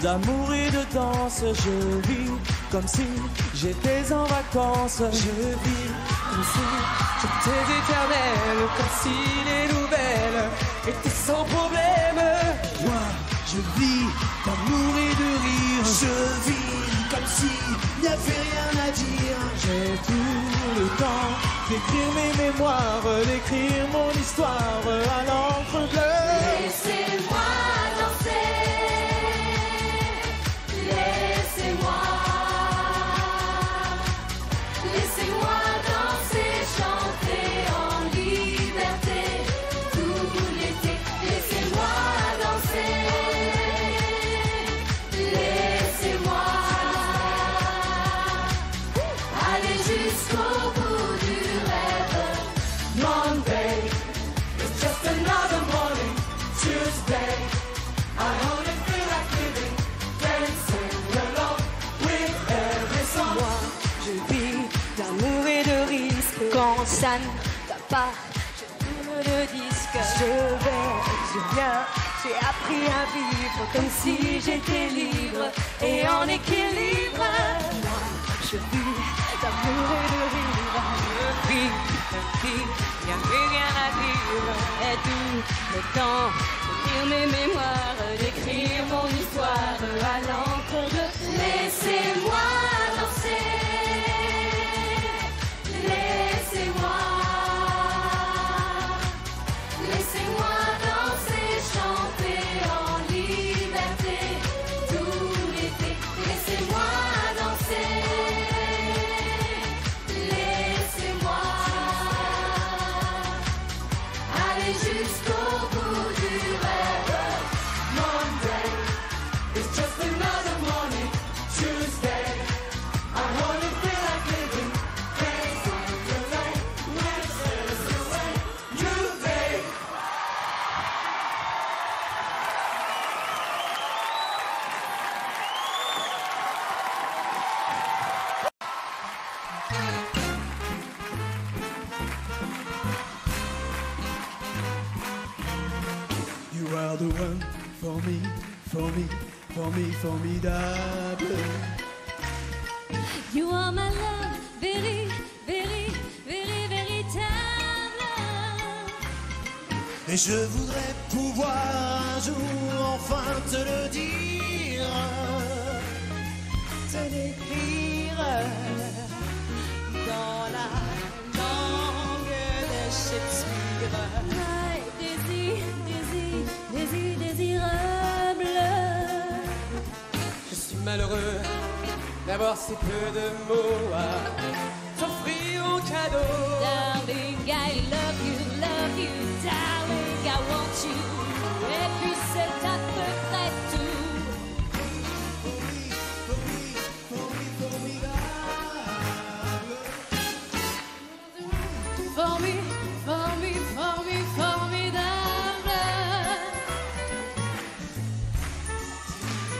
d'amour et de danse. Je vis comme si j'étais en vacances. Je vis comme si j'étais éternelle, comme si les nouvelles étaient sans problème. Moi, je vis d'amour et de rire. Je vis comme s'il n'y avait rien à dire. J'ai tout le temps d'écrire mes mémoires, d'écrire mon histoire à l'encre bleue. Laissez-moi danser, laissez-moi, laissez-moi danser, chanter en liberté tout l'été. Laissez-moi danser, laissez-moi aller jusqu'au bout du rêve. Monday is just another morning. Tuesday, I only feel like living, dancing along with every song. Moi, je vis d'amour et de risque. Quand ça ne va pas, je tourne le disque. Je vais, je viens, j'ai appris à vivre comme si j'étais libre et en équilibre. Moi, je vis d'amour et de rire. Je vis, il n'y a plus rien à dire. Et tout le temps, d'écrire mes mémoires, d'écrire mon histoire à l'encre de. Laissez-moi danser, laissez-moi, laissez-moi danser, chanter en liberté tout l'été. Laissez-moi danser, laissez-moi aller jusqu'au bout du rêve. Monday is just another morning. Tuesday, I only feel like living, dancing along with every new day. You are the one for me, for me, for me, formidable. You are my love, very, very, very, véritable. Et je voudrais pouvoir un jour enfin te le dire, te l'écrire dans la langue de Shakespeare. My désir, désir, désir, désirable. Je suis malheureux d'avoir si peu de mots à t'offrir en cadeau. Darling, I love you, darling, I want you. Et puis c'est à peu près tout. Formidable.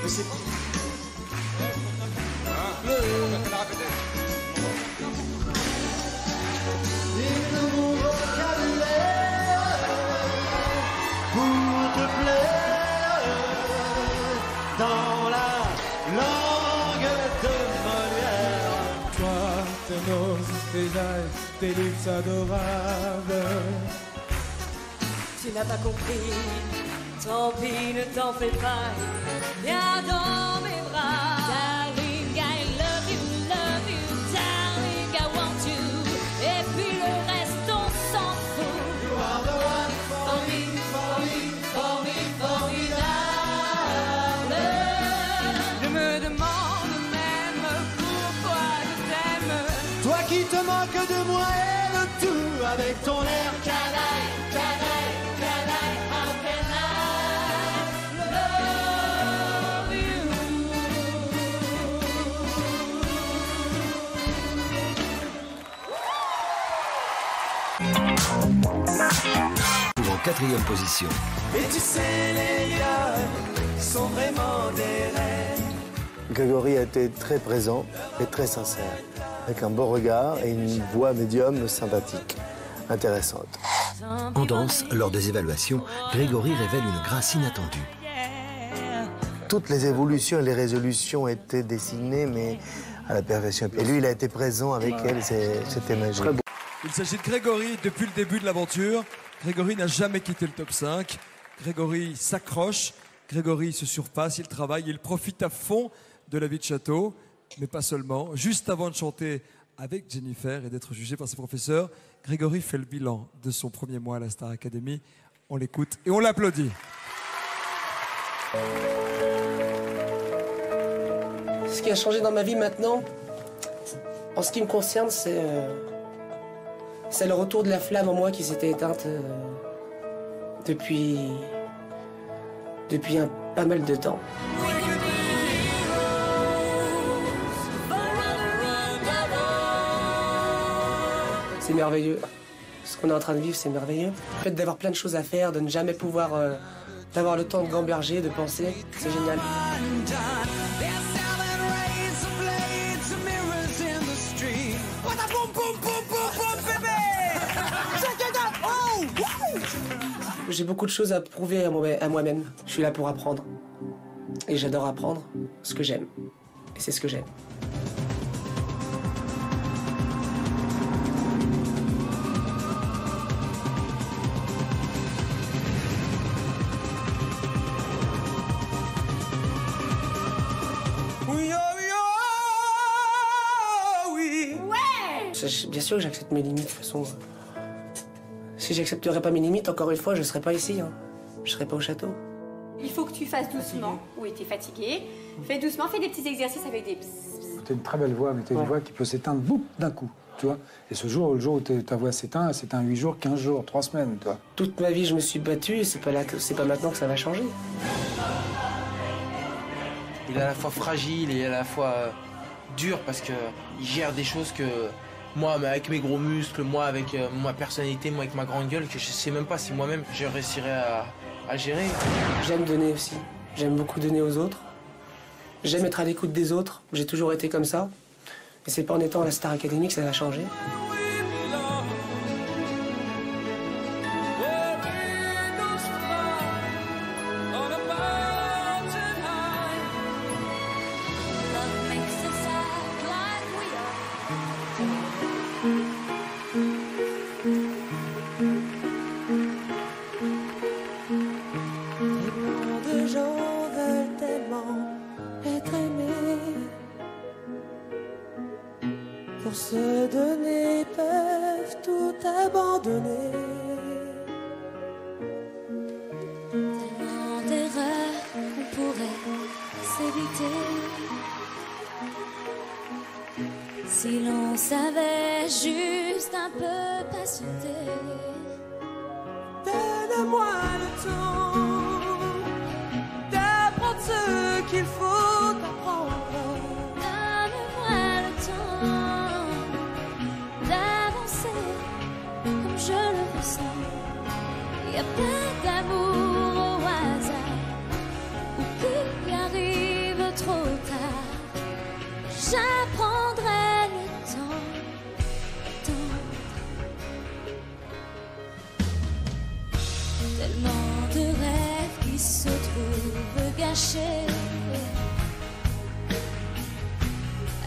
Mais c'est Dicte mon vocabulaire pour te plaire dans la langue de Molière. toi, tes noses, tes eyes, tes lips adorables. Tu n'as pas compris, tant pis, ne t'en fais pas. Viens dans mes bras. Darling, I love you, darling, I want you. Et puis le reste, on s'en fout. You are the one for me, for me, for me, formidable. Je me demande même pourquoi je t'aime. Toi qui te moques de moi et de tout avec ton air canaille, canaille, canaille, how can I love you? En quatrième position. Et tu sais, les lions sont vraiment des reines. Grégory a été très présent et très sincère, avec un beau regard et une voix médium sympathique, intéressante. En danse, lors des évaluations, Grégory révèle une grâce inattendue. toutes les évolutions et les résolutions étaient dessinées, mais à la perfection. Et lui, il a été présent avec elle, c'était magique. Il s'agit de Grégory depuis le début de l'aventure. Grégory n'a jamais quitté le top 5. Grégory s'accroche, Grégory se surpasse, il travaille, il profite à fond de la vie de château, mais pas seulement. Juste avant de chanter avec Jennifer et d'être jugé par ses professeurs, Grégory fait le bilan de son premier mois à la Star Academy. On l'écoute et on l'applaudit. Ce qui a changé dans ma vie maintenant, en ce qui me concerne, c'est le retour de la flamme en moi qui s'était éteinte depuis pas mal de temps. C'est merveilleux. Ce qu'on est en train de vivre, c'est merveilleux. Le fait d'avoir plein de choses à faire, de ne jamais pouvoir... d'avoir le temps de gamberger, de penser, c'est génial. J'ai beaucoup de choses à prouver à moi-même. Je suis là pour apprendre. Et j'adore apprendre ce que j'aime. Et c'est ce que j'aime. Bien sûr que j'accepte mes limites, de toute façon. Si j'accepterais pas mes limites, encore une fois, je serais pas ici. Hein. Je serais pas au château. Il faut que tu fasses doucement. Oui, t'es fatigué. Fais doucement, fais des petits exercices avec des psst. T'as une très belle voix, mais t'as une voix qui peut s'éteindre boum, d'un coup, tu vois. Et le jour où ta voix s'éteint, elle s'éteint 8 jours, 15 jours, 3 semaines, tu vois. Toute ma vie, je me suis battu et c'est pas maintenant que ça va changer. Il est à la fois fragile et à la fois dur parce qu'il gère des choses que... Moi, avec mes gros muscles, moi, avec ma personnalité, moi, avec ma grande gueule, que je sais même pas si moi-même, je réussirais à gérer. J'aime donner aussi. J'aime beaucoup donner aux autres. J'aime être à l'écoute des autres. J'ai toujours été comme ça. Et c'est pas en étant à la Star Academy que ça va changer. Pour se donner, peuvent tout abandonner. Tellement d'erreurs qu'on pourrait s'éviter si l'on savait juste un peu patienter. Donne-moi le temps d'apprendre ce qu'il faut apprendre. Je le ressens, il n'y a pas d'amour au hasard ou qui arrive trop tard. J'apprendrai le temps tellement de rêves qui se trouvent gâchés,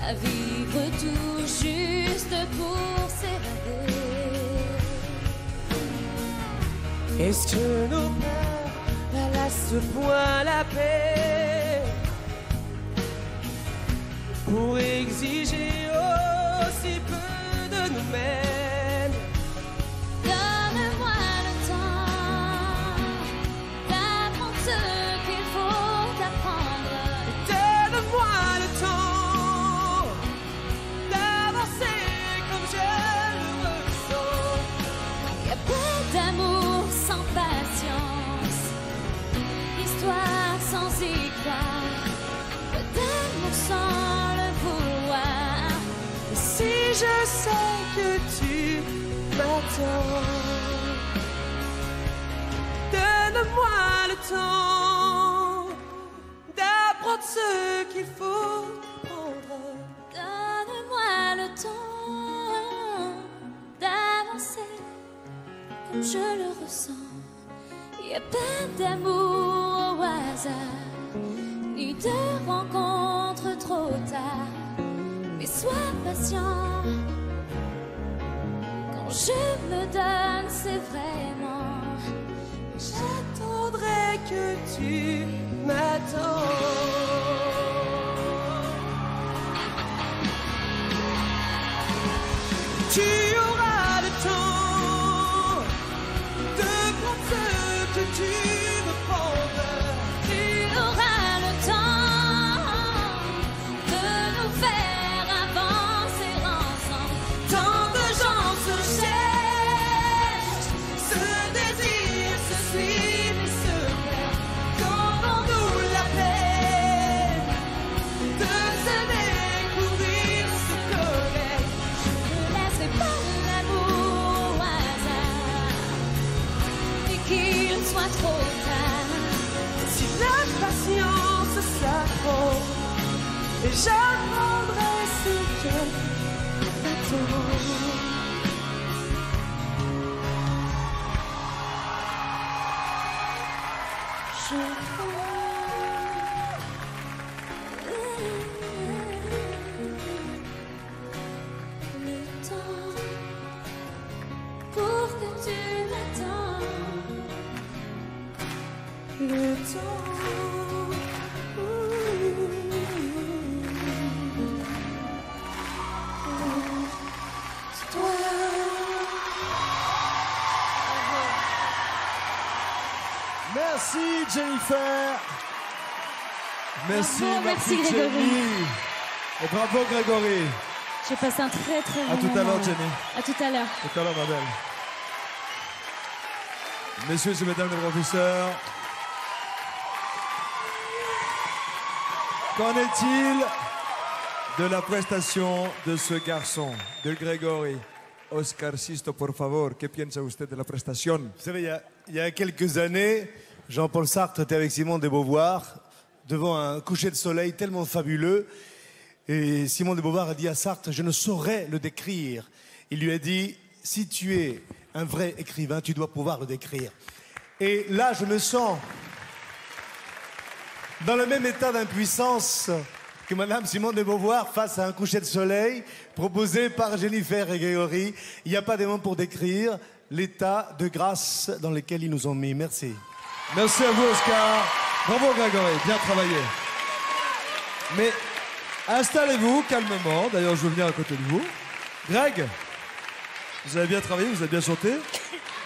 à vivre tout juste pour s'évader. Est-ce que nos peurs valent à ce point la paix pour exiger aussi peu de nous-mêmes? Donne-moi le temps d'apprendre ce qu'il faut apprendre. Donne-moi le temps d'avancer comme je le ressens. Il n'y a pas d'amour sans patience, histoire sans y croire, pas d'amour sans le vouloir. Et si je sais que tu m'attends, donne-moi le temps d'apprendre ce qu'il faut apprendre. Donne-moi le temps d'avancer comme je le ressens. Il n'y a pas d'amour au hasard, ni de rencontres trop tard. Mais sois patient. Quand je me donne, c'est vraiment. J'attendrai que tu m'attends. Tu auras le temps de prendre ce que tu me prendras. Tu auras le temps de nous faire avancer ensemble. Tant de gens se cherchent, se désirent, se suivent et se perdent. Donnons-nous la peine de se découvrir, se connaître. Ne laisserai pas l'amour au hasard et qu'il soit trop tard. Si la patience s'apprend, et j'apprendrai ce que t'attends. Je prends le temps pour que tu m'attends. Le temps. Merci Jennifer. Merci, Bravo, merci, Jenny. Grégory. Et bravo Grégory. J'ai passé un très très bon À tout à moment. l'heure Jenny. À tout à l'heure. Tout à l'heure ma belle. Messieurs et mesdames les professeurs, qu'en est-il de la prestation de ce garçon, de Grégory? Oscar Sisto, por favor, ¿qué piensa usted de la prestación? Vous savez, il y a quelques années, Jean-Paul Sartre était avec Simone de Beauvoir devant un coucher de soleil tellement fabuleux. Et Simone de Beauvoir a dit à Sartre, je ne saurais le décrire. Il lui a dit, si tu es un vrai écrivain, tu dois pouvoir le décrire. Et là, je me sens dans le même état d'impuissance que Madame Simone de Beauvoir face à un coucher de soleil proposé par Jennifer et Grégory. Il n'y a pas de mots pour décrire l'état de grâce dans lequel ils nous ont mis. Merci. Merci à vous, Oscar. Bravo, Grégory. Bien travaillé. Mais installez-vous calmement. D'ailleurs, je veux venir à côté de vous. Greg, vous avez bien travaillé, vous avez bien chanté.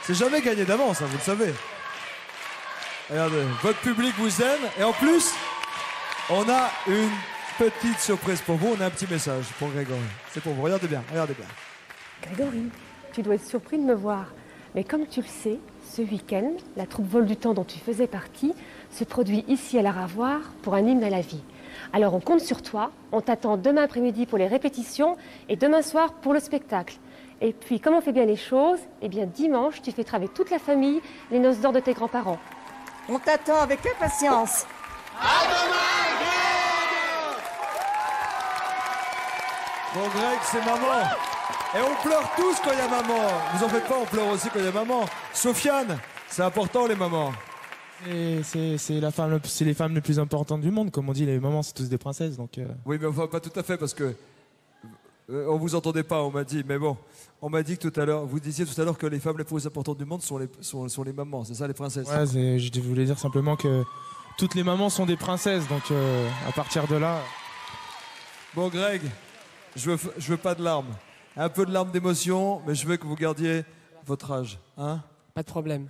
C'est jamais gagné d'avance, hein, vous le savez. Regardez, votre public vous aime. Et en plus, on a une petite surprise pour vous. On a un petit message pour Grégory. C'est pour vous. Regardez bien, regardez bien. Grégory, tu dois être surpris de me voir. Mais comme tu le sais, ce week-end, la troupe Vol du Temps dont tu faisais partie se produit ici à la Ravoire pour un hymne à la vie. Alors on compte sur toi, on t'attend demain après-midi pour les répétitions et demain soir pour le spectacle. Et puis, comme on fait bien les choses, eh bien dimanche, tu fêteras avec toute la famille les noces d'or de tes grands-parents. On t'attend avec impatience. À demain, Bon, Greg, c'est maman. Et on pleure tous quand il y a maman. Vous en faites pas, on pleure aussi quand il y a maman. Sofiane, c'est important les mamans. C'est les femmes les plus importantes du monde, comme on dit, les mamans c'est tous des princesses. Donc Oui, mais enfin pas tout à fait parce que on vous entendait pas, on m'a dit. Mais bon, on m'a dit que tout à l'heure, vous disiez tout à l'heure que les femmes les plus importantes du monde sont les mamans, c'est ça les princesses. ouais, je voulais dire simplement que toutes les mamans sont des princesses, donc à partir de là. Bon, Greg, je veux pas de larmes, un peu de larmes d'émotion, mais je veux que vous gardiez votre âge, hein. Pas de problème.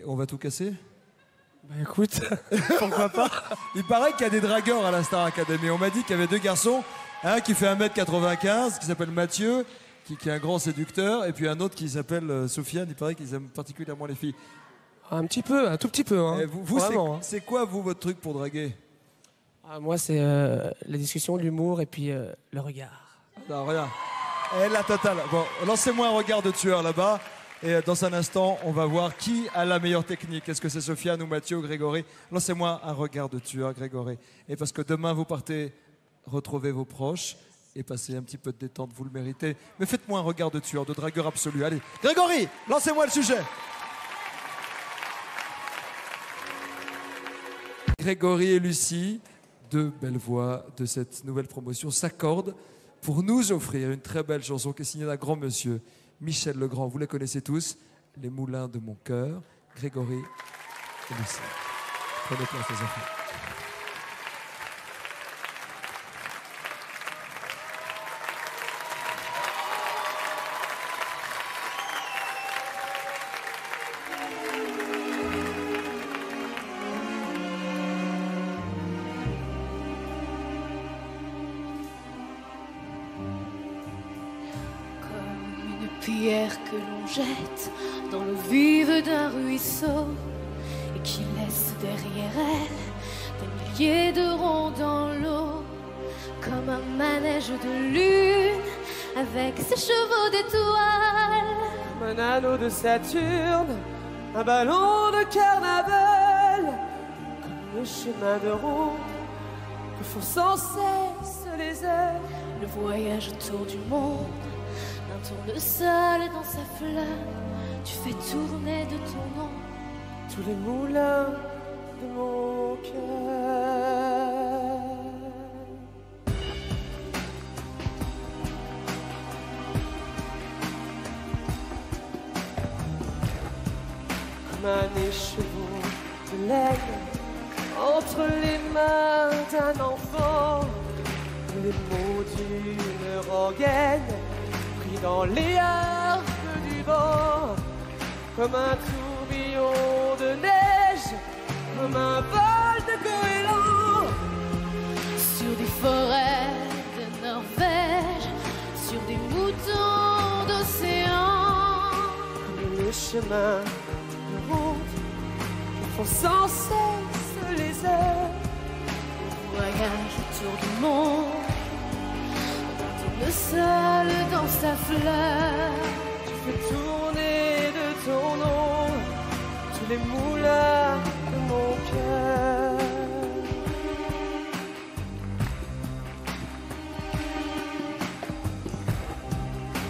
On va tout casser? Bah écoute, pourquoi pas? Il paraît qu'il y a des dragueurs à la Star Academy. On m'a dit qu'il y avait deux garçons, un qui fait 1m95, qui s'appelle Mathieu, qui est un grand séducteur, et puis un autre qui s'appelle Sofiane. Il paraît qu'ils aiment particulièrement les filles. Un petit peu, un tout petit peu. Hein. Vous c'est quoi, vous, votre truc pour draguer? Moi, c'est la discussion, l'humour et puis le regard. Non, rien. Et la totale. Bon, lancez-moi un regard de tueur là-bas. Et dans un instant, on va voir qui a la meilleure technique. Est-ce que c'est Sofiane ou Mathieu ou Grégory? Lancez-moi un regard de tueur, Grégory. Et parce que demain, vous partez retrouver vos proches et passer un petit peu de détente, vous le méritez. Mais faites-moi un regard de tueur, de dragueur absolu. Allez, Grégory, lancez-moi le sujet. Grégory et Lucie, deux belles voix de cette nouvelle promotion, s'accordent pour nous offrir une très belle chanson qui est signée d'un grand monsieur, Michel Legrand. Vous les connaissez tous, Les Moulins de mon cœur, Grégory et Lucie. Prenez place, les enfants. Pierre que l'on jette dans l'eau vive d'un ruisseau et qui laisse derrière elle des milliers de ronds dans l'eau, comme un manège de lune avec ses chevaux d'étoiles, comme un anneau de Saturne, un ballon de carnaval, comme le chemin de ronde que font sans cesse les heures, le voyage autour du monde. Un tournesol dans sa fleur, tu fais tourner de ton nom tous les moulins de mon cœur. Comme un écheveau de laine entre les mains d'un enfant, les mots d'une rengaine dans les harpes du vent, comme un tourbillon de neige, comme un vol de goéland, sur des forêts de Norvège, sur des moutons d'océan, comme les chemins de route qui font sans cesse les heures, voyage autour du monde. Le sol dans sa fleur, tu fais tourner de ton nom tous les moulins de mon cœur.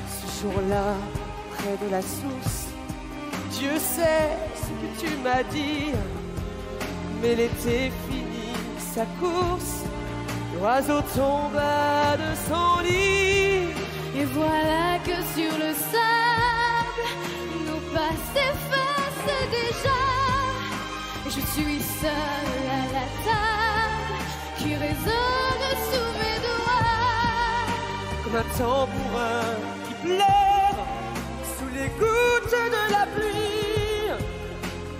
Ce jour-là, près de la source, Dieu sait ce que tu m'as dit, mais l'été finit sa course. L'oiseau tomba de son lit, et voilà que sur le sable, nos pas s'effacent déjà. Et je suis seule à la table, qui résonne sous mes doigts, comme un tambourin qui pleure sous les gouttes de la pluie,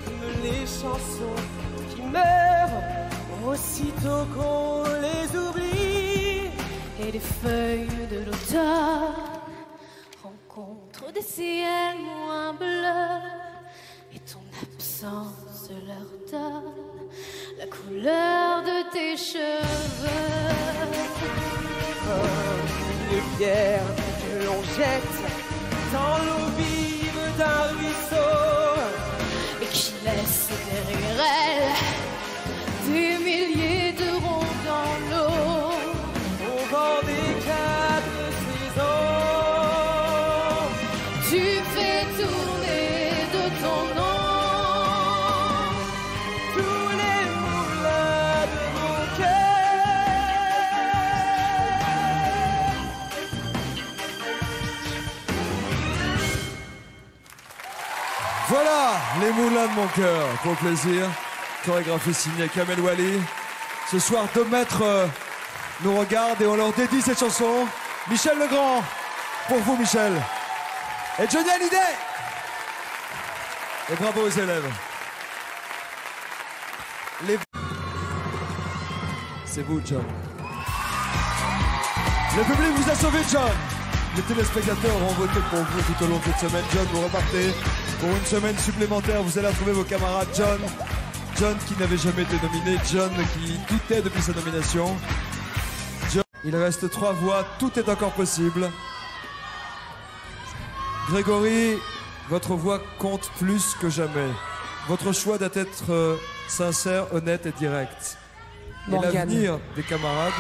comme les chansons qui meurent aussitôt qu'on les oublie, et les feuilles de l'automne rencontrent des ciels moins bleus, et ton absence leur donne la couleur de tes cheveux. Comme une pierre que l'on jette dans l'eau vive d'un ruisseau, et qui laisse derrière elle des milliers de ronds dans l'eau, au vent des 4 saisons. Tu fais tourner de ton nom tous les moulins de mon cœur. Voilà, les moulins de mon cœur, pour plaisir. Chorégraphie signée Kamel Wally. Ce soir, 2 maîtres nous regardent et on leur dédie cette chanson. Michel Legrand, pour vous Michel. Et Johnny Hallyday. Et bravo aux élèves. C'est vous, John. Le public vous a sauvé, John. Les téléspectateurs ont voté pour vous tout au long de cette semaine. John, vous repartez pour une semaine supplémentaire. Vous allez retrouver vos camarades. John qui n'avait jamais été nominé, John qui doutait depuis sa nomination. John, il reste 3 voix, tout est encore possible. Grégory, votre voix compte plus que jamais. Votre choix doit être sincère, honnête et direct. Et l'avenir des camarades